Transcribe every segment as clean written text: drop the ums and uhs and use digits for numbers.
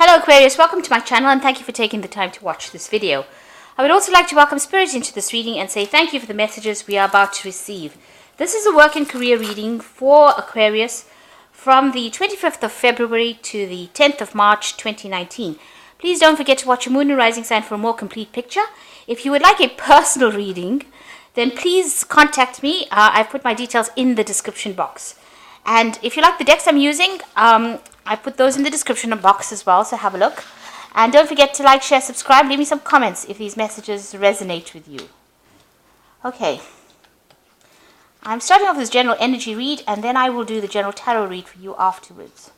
Hello Aquarius, welcome to my channel and thank you for taking the time to watch this video. I would also like to welcome Spirit into this reading and say thank you for the messages we are about to receive. This is a work and career reading for Aquarius from the 25th of February to the 10th of March 2019. Please don't forget to watch your moon and rising sign for a more complete picture. If you would like a personal reading, then please contact me. I've put my details in the description box. And if you like the decks I'm using, I put those in the description box as well, so have a look. And don't forget to like, share, subscribe, leave me some comments if these messages resonate with you. Okay. I'm starting off with this general energy read, and then I will do the general tarot read for you afterwards.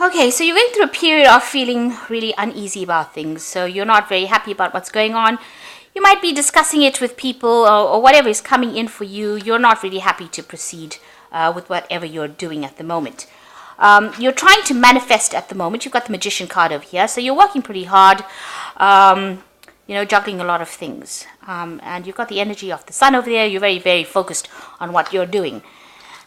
Okay, so you're going through a period of feeling really uneasy about things. So you're not very happy about what's going on. You might be discussing it with people or whatever is coming in for you. You're not really happy to proceed with whatever you're doing at the moment. You're trying to manifest at the moment. You've got the Magician card over here. So you're working pretty hard, juggling a lot of things. And you've got the energy of the Sun over there. You're very, very focused on what you're doing.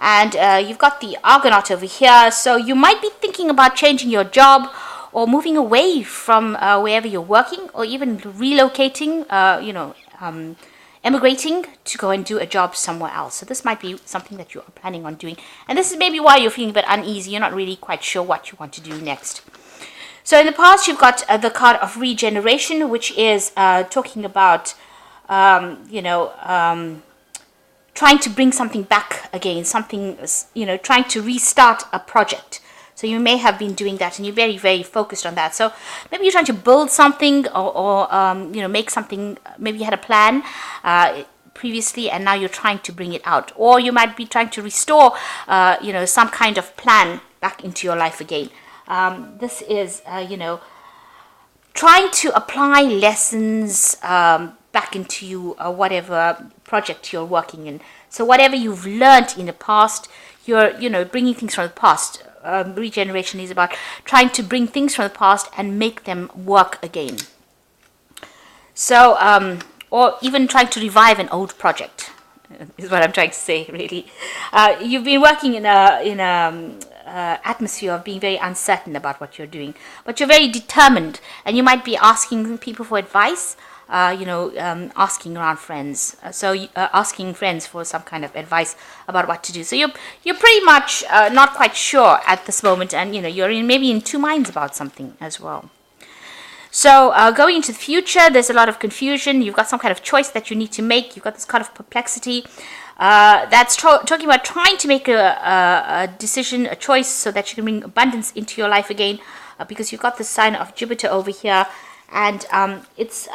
And you've got the Argonaut over here. So you might be thinking about changing your job or moving away from wherever you're working, or even relocating, emigrating to go and do a job somewhere else. So this might be something that you are planning on doing. And this is maybe why you're feeling a bit uneasy. You're not really quite sure what you want to do next. So in the past, you've got the card of regeneration, which is talking about, trying to bring something back again, trying to restart a project. So you may have been doing that and you're very, very focused on that. So maybe you're trying to build something or make something. Maybe you had a plan previously and now you're trying to bring it out. Or you might be trying to restore, some kind of plan back into your life again. This is, trying to apply lessons back into you, whatever project you're working in. So whatever you've learned in the past, you're bringing things from the past. Regeneration is about trying to bring things from the past and make them work again. So or even trying to revive an old project is what I'm trying to say, really. You've been working in a atmosphere of being very uncertain about what you're doing, but you're very determined, and you might be asking people for advice, asking around friends. Asking friends for some kind of advice about what to do. So you're pretty much not quite sure at this moment, and you're maybe in two minds about something as well. So going into the future, there's a lot of confusion. You've got some kind of choice that you need to make. You've got this kind of perplexity. That's talking about trying to make a decision, a choice, so that you can bring abundance into your life again, because you've got the sign of Jupiter over here, and it's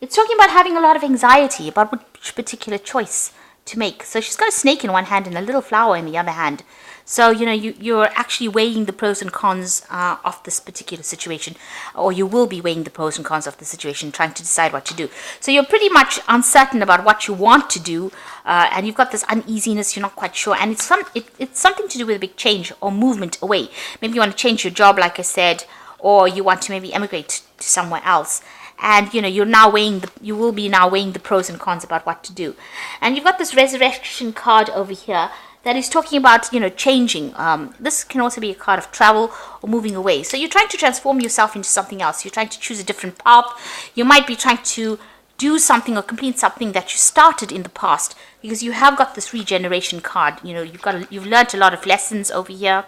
it's talking about having a lot of anxiety about which particular choice to make. So she's got a snake in one hand and a little flower in the other hand. So, you're actually weighing the pros and cons of this particular situation, or you will be weighing the pros and cons of the situation, trying to decide what to do. So you're pretty much uncertain about what you want to do, and you've got this uneasiness, you're not quite sure, and it's something to do with a big change or movement away. Maybe you want to change your job, like I said, or you want to maybe emigrate to somewhere else. And you will be now weighing the pros and cons about what to do. And you've got this resurrection card over here that is talking about changing. This can also be a card of travel or moving away. So you're trying to transform yourself into something else. You're trying to choose a different path. You might be trying to do something or complete something that you started in the past, because you have got this regeneration card. You've learned a lot of lessons over here,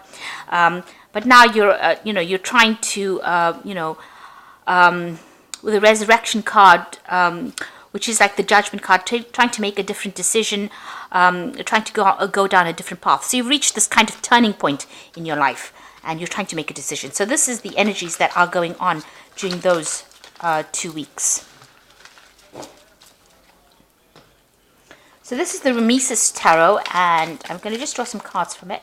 but now you're trying to with the resurrection card, which is like the judgment card, trying to make a different decision, trying to go down a different path. So you've reached this kind of turning point in your life, and you're trying to make a decision. So this is the energies that are going on during those 2 weeks. So this is the Ramses Tarot, and I'm going to just draw some cards from it.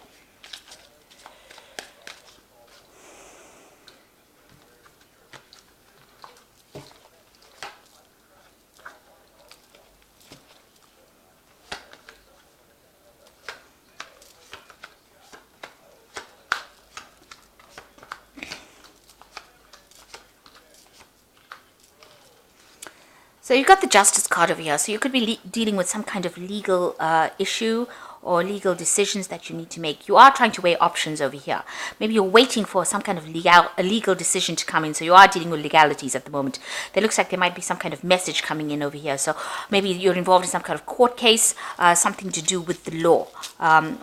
So you've got the Justice card over here. So you could be dealing with some kind of legal issue or legal decisions that you need to make. You are trying to weigh options over here. Maybe you're waiting for some kind of legal decision to come in. So you are dealing with legalities at the moment. There looks like there might be some kind of message coming in over here. So maybe you're involved in some kind of court case, something to do with the law,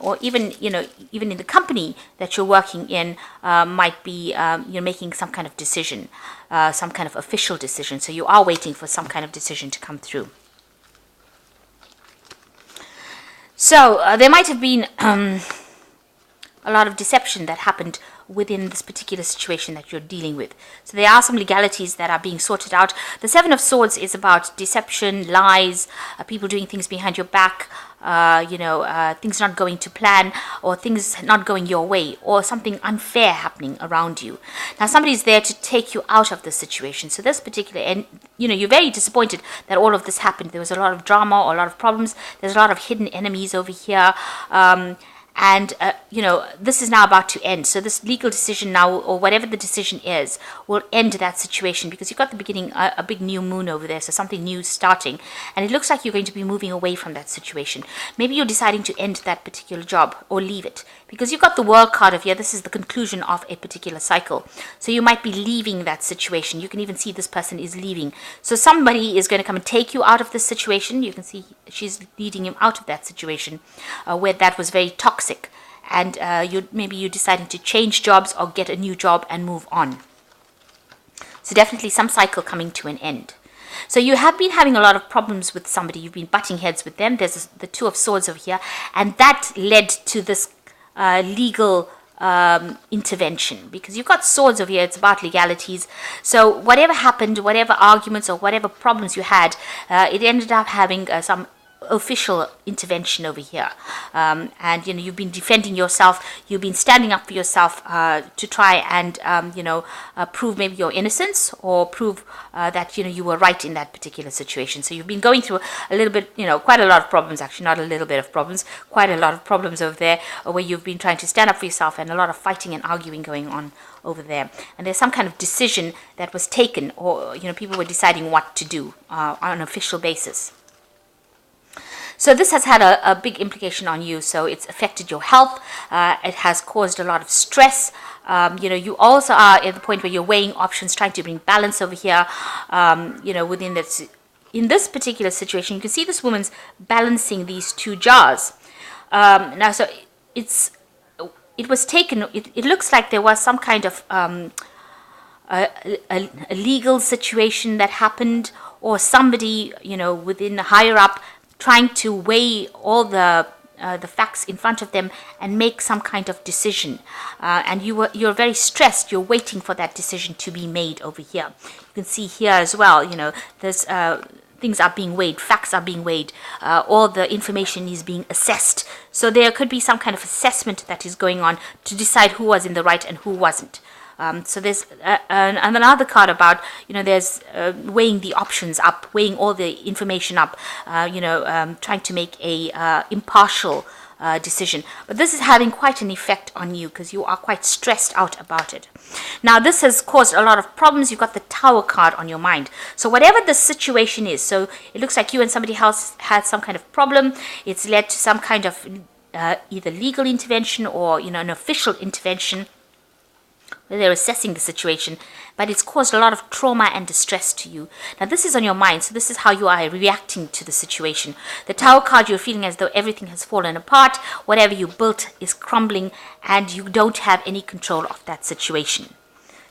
or even even in the company that you're working in, might be you're making some kind of decision. Some kind of official decision. So you are waiting for some kind of decision to come through. So there might have been a lot of deception that happened within this particular situation that you're dealing with. So there are some legalities that are being sorted out. The Seven of Swords is about deception, lies, people doing things behind your back, things not going to plan, or things not going your way, or something unfair happening around you. Now somebody's there to take you out of the situation. So this particular, and you're very disappointed that all of this happened. There was a lot of drama or a lot of problems. There's a lot of hidden enemies over here. This is now about to end. So this legal decision now, or whatever the decision is, will end that situation, because you've got the beginning, a big new moon over there, so something new starting, and it looks like you're going to be moving away from that situation. Maybe you're deciding to end that particular job or leave it, because you've got the World card of here. This is the conclusion of a particular cycle. So you might be leaving that situation. You can even see this person is leaving. So somebody is going to come and take you out of this situation. You can see she's leading him out of that situation where that was very toxic. And maybe you're deciding to change jobs or get a new job and move on. So definitely some cycle coming to an end. So you have been having a lot of problems with somebody. You've been butting heads with them. There's the Two of Swords over here. And that led to this legal intervention, because you've got swords over here. It's about legalities. So whatever happened, whatever arguments or whatever problems you had, it ended up having some official intervention over here, and you've been defending yourself, you've been standing up for yourself to try and prove maybe your innocence, or prove that you were right in that particular situation. So you've been going through a little bit, quite a lot of problems, actually, not a little bit of problems, quite a lot of problems over there, where you've been trying to stand up for yourself, and a lot of fighting and arguing going on over there. And there's some kind of decision that was taken, or people were deciding what to do on an official basis. So this has had a big implication on you. So it's affected your health. It has caused a lot of stress. You also are at the point where you're weighing options, trying to bring balance over here. Within this, in this particular situation, you can see this woman's balancing these two jars. Now, so it was taken. It looks like there was some kind of a legal situation that happened, or somebody within higher up trying to weigh all the facts in front of them and make some kind of decision, and you're very stressed. You're waiting for that decision to be made over here. You can see here as well. There's things are being weighed, facts are being weighed, all the information is being assessed. So there could be some kind of assessment that is going on to decide who was in the right and who wasn't. So there's another card about, there's weighing the options up, weighing all the information up, trying to make a impartial decision. But this is having quite an effect on you, because you are quite stressed out about it. Now, this has caused a lot of problems. You've got the Tower card on your mind. So whatever the situation is, so it looks like you and somebody else had some kind of problem. It's led to some kind of either legal intervention or, an official intervention. They're assessing the situation, but it's caused a lot of trauma and distress to you. Now, this is on your mind, so this is how you are reacting to the situation. The Tower card, you're feeling as though everything has fallen apart, whatever you built is crumbling, and you don't have any control of that situation.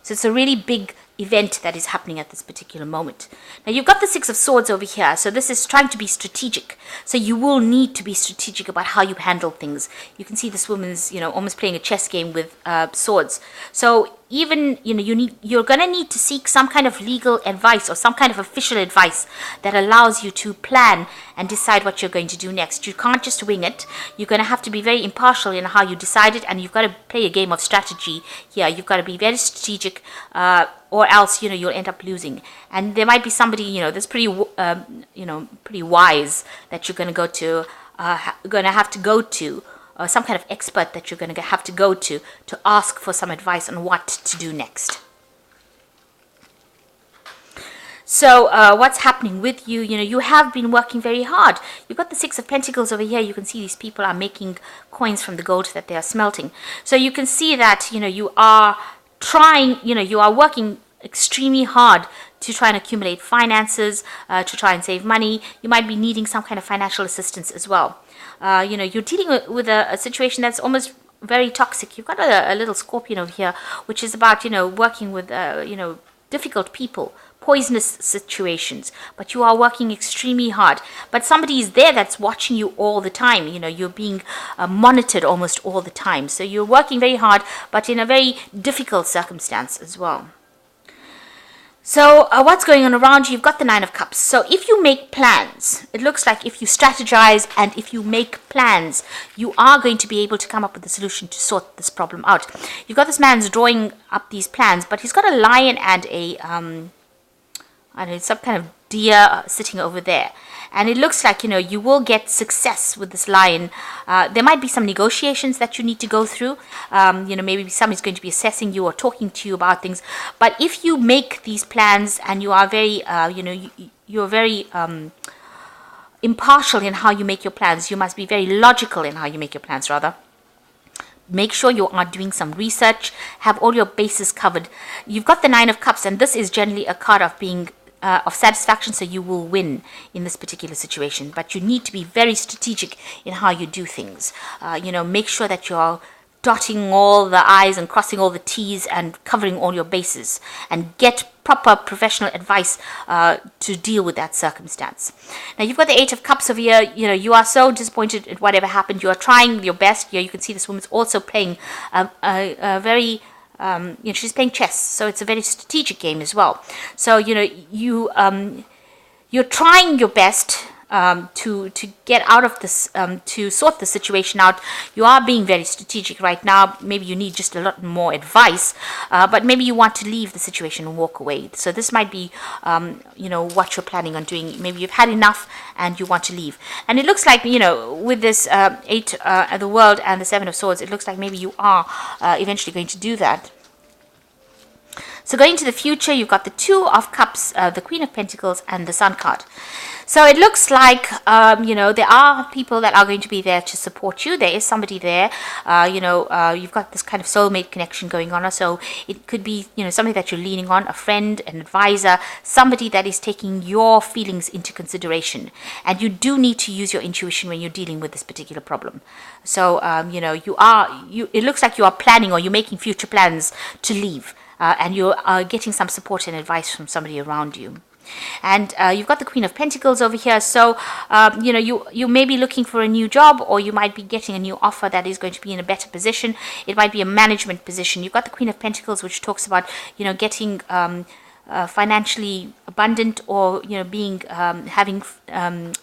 So it's a really big event that is happening at this particular moment. Now, you've got the Six of Swords over here, so this is trying to be strategic. So you will need to be strategic about how you handle things. You can see this woman's, almost playing a chess game with swords. So even, you're going to need to seek some kind of legal advice or some kind of official advice that allows you to plan and decide what you're going to do next. You can't just wing it. You're going to have to be very impartial in how you decide it, and you've got to play a game of strategy here. You've got to be very strategic, or else, you'll end up losing. And there might be somebody, that's pretty wise that you're going to go to, have to go to, some kind of expert that you're going to have to go to ask for some advice on what to do next. So what's happening with you? You have been working very hard. You've got the Six of Pentacles over here. You can see these people are making coins from the gold that they are smelting. So you can see that, you are trying, you are working extremely hard to try and accumulate finances, to try and save money. You might be needing some kind of financial assistance as well. You're dealing with a situation that's almost very toxic. You've got a little scorpion over here, which is about, working with, difficult people, poisonous situations, but you are working extremely hard. But somebody is there that's watching you all the time. You're being monitored almost all the time. So you're working very hard, but in a very difficult circumstance as well. So what's going on around you? You've got the Nine of Cups. So if you make plans, it looks like if you strategize and if you make plans, you are going to be able to come up with a solution to sort this problem out. You've got this man's drawing up these plans, but he's got a lion and a, I don't know, some kind of deer sitting over there. And it looks like, you will get success with this lion. There might be some negotiations that you need to go through. Maybe somebody's going to be assessing you or talking to you about things. But if you make these plans and you are very, you're very impartial in how you make your plans. You must be very logical in how you make your plans, rather. Make sure you are doing some research. Have all your bases covered. You've got the Nine of Cups, and this is generally a card of being of satisfaction, so you will win in this particular situation. But you need to be very strategic in how you do things. Make sure that you're dotting all the I's and crossing all the T's and covering all your bases, and get proper professional advice to deal with that circumstance. Now you've got the Eight of Cups over here. You are so disappointed at whatever happened. You are trying your best. Here you can see this woman's also playing a very she's playing chess, so it's a very strategic game as well. So you're trying your best to get out of this, to sort the situation out. You are being very strategic right now. Maybe you need just a lot more advice, but maybe you want to leave the situation and walk away. So this might be what you're planning on doing. Maybe you've had enough and you want to leave. And it looks like, with this Eight of the World and the Seven of Swords, it looks like maybe you are eventually going to do that. So going to the future, you've got the Two of Cups, the Queen of Pentacles, and the Sun card. So it looks like, there are people that are going to be there to support you. There is somebody there. You've got this kind of soulmate connection going on. So it could be, somebody that you're leaning on, a friend, an advisor, somebody that is taking your feelings into consideration. And you do need to use your intuition when you're dealing with this particular problem. So, it looks like you are planning, or you're making future plans to leave. And you're getting some support and advice from somebody around you. And you've got the Queen of Pentacles over here. So, you may be looking for a new job, or you might be getting a new offer that is going to be in a better position. It might be a management position. You've got the Queen of Pentacles, which talks about, getting financially abundant, or, being, having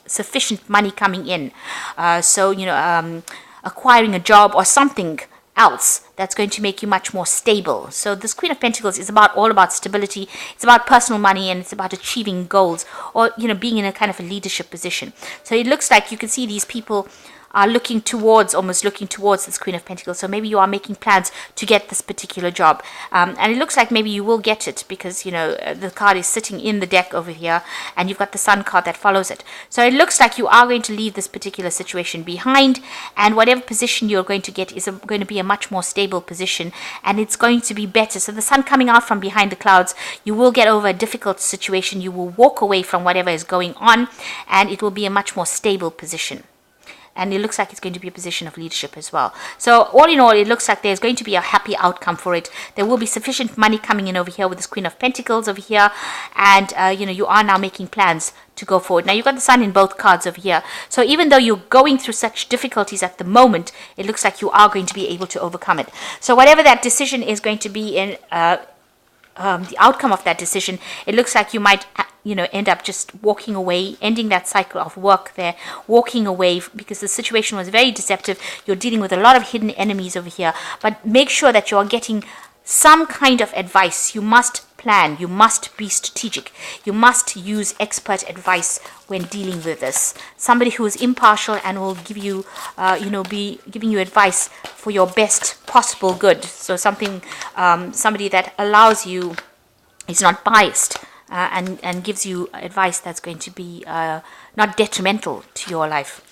sufficient money coming in. Acquiring a job or something else that's going to make you much more stable. So this Queen of Pentacles is all about stability. It's about personal money, and it's about achieving goals, or being in a kind of a leadership position. So it looks like you can see these people are almost looking towards this Queen of Pentacles. So maybe you are making plans to get this particular job. And it looks like maybe you will get it, because, the card is sitting in the deck over here, and you've got the Sun card that follows it. So it looks like you are going to leave this particular situation behind, and whatever position you're going to get is going to be a much more stable position, and it's going to be better. So the sun coming out from behind the clouds, you will get over a difficult situation. You will walk away from whatever is going on, and it will be a much more stable position. And it looks like it's going to be a position of leadership as well. So all in all, it looks like there's going to be a happy outcome for it. There will be sufficient money coming in over here with this Queen of Pentacles over here. And, you are now making plans to go forward. Now, you've got the Sun in both cards over here. So even though you're going through such difficulties at the moment, it looks like you are going to be able to overcome it. So whatever that decision is going to be in, the outcome of that decision, it looks like you might end up just walking away, ending that cycle of work there, walking away, because the situation was very deceptive. You're dealing with a lot of hidden enemies over here, but make sure that you are getting some kind of advice. You must plan, you must be strategic, you must use expert advice when dealing with this. Somebody who is impartial and will give you, be giving you advice for your best possible good. So somebody that allows you, is not biased. and gives you advice that's going to be not detrimental to your life.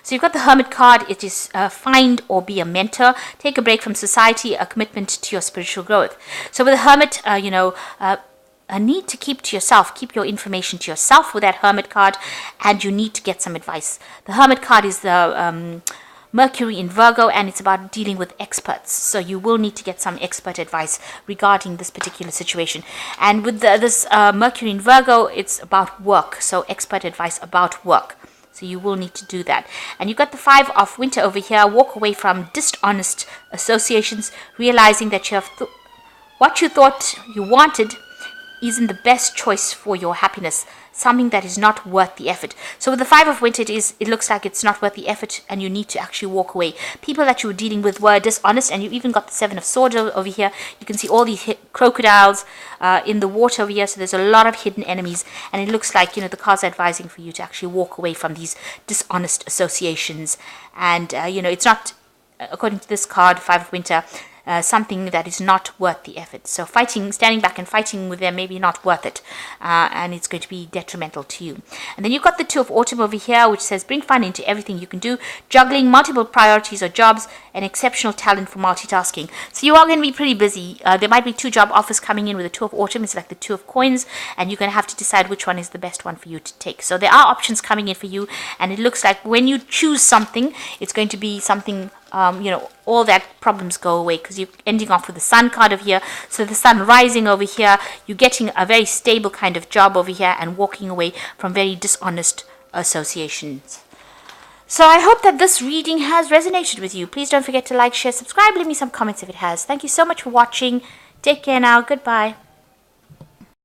So you've got the Hermit card. It is find or be a mentor, take a break from society, a commitment to your spiritual growth. So with the Hermit, a need to keep to yourself, keep your information to yourself with that Hermit card, and you need to get some advice. The Hermit card is the Mercury in Virgo, and it's about dealing with experts. So you will need to get some expert advice regarding this particular situation. And with this Mercury in Virgo, it's about work. So expert advice about work. So you will need to do that. And you've got the Five of Winter over here. Walk away from dishonest associations, realizing that you have what you thought you wanted isn't the best choice for your happiness, something that is not worth the effort. So with the Five of Winter, it looks like it's not worth the effort, and you need to actually walk away. People that you were dealing with were dishonest, and you even got the Seven of Swords over here. You can see all these crocodiles in the water over here, so there's a lot of hidden enemies, and it looks like, the cards are advising for you to actually walk away from these dishonest associations. And, it's not, according to this card, Five of Winter, something that is not worth the effort. So standing back and fighting with them, maybe not worth it, and it's going to be detrimental to you. And then you've got the Two of Autumn over here, which says bring fun into everything you can do, juggling multiple priorities or jobs, and exceptional talent for multitasking. So you are going to be pretty busy. There might be 2 job offers coming in with the Two of Autumn. It's like the Two of Coins, and you're going to have to decide which one is the best one for you to take. So there are options coming in for you, and it looks like when you choose something, it's going to be something all that problems go away, because you're ending off with the Sun card over here. So the Sun rising over here, you're getting a very stable kind of job over here and walking away from very dishonest associations. So I hope that this reading has resonated with you. Please don't forget to like, share, subscribe, leave me some comments if it has. Thank you so much for watching. Take care now. Goodbye.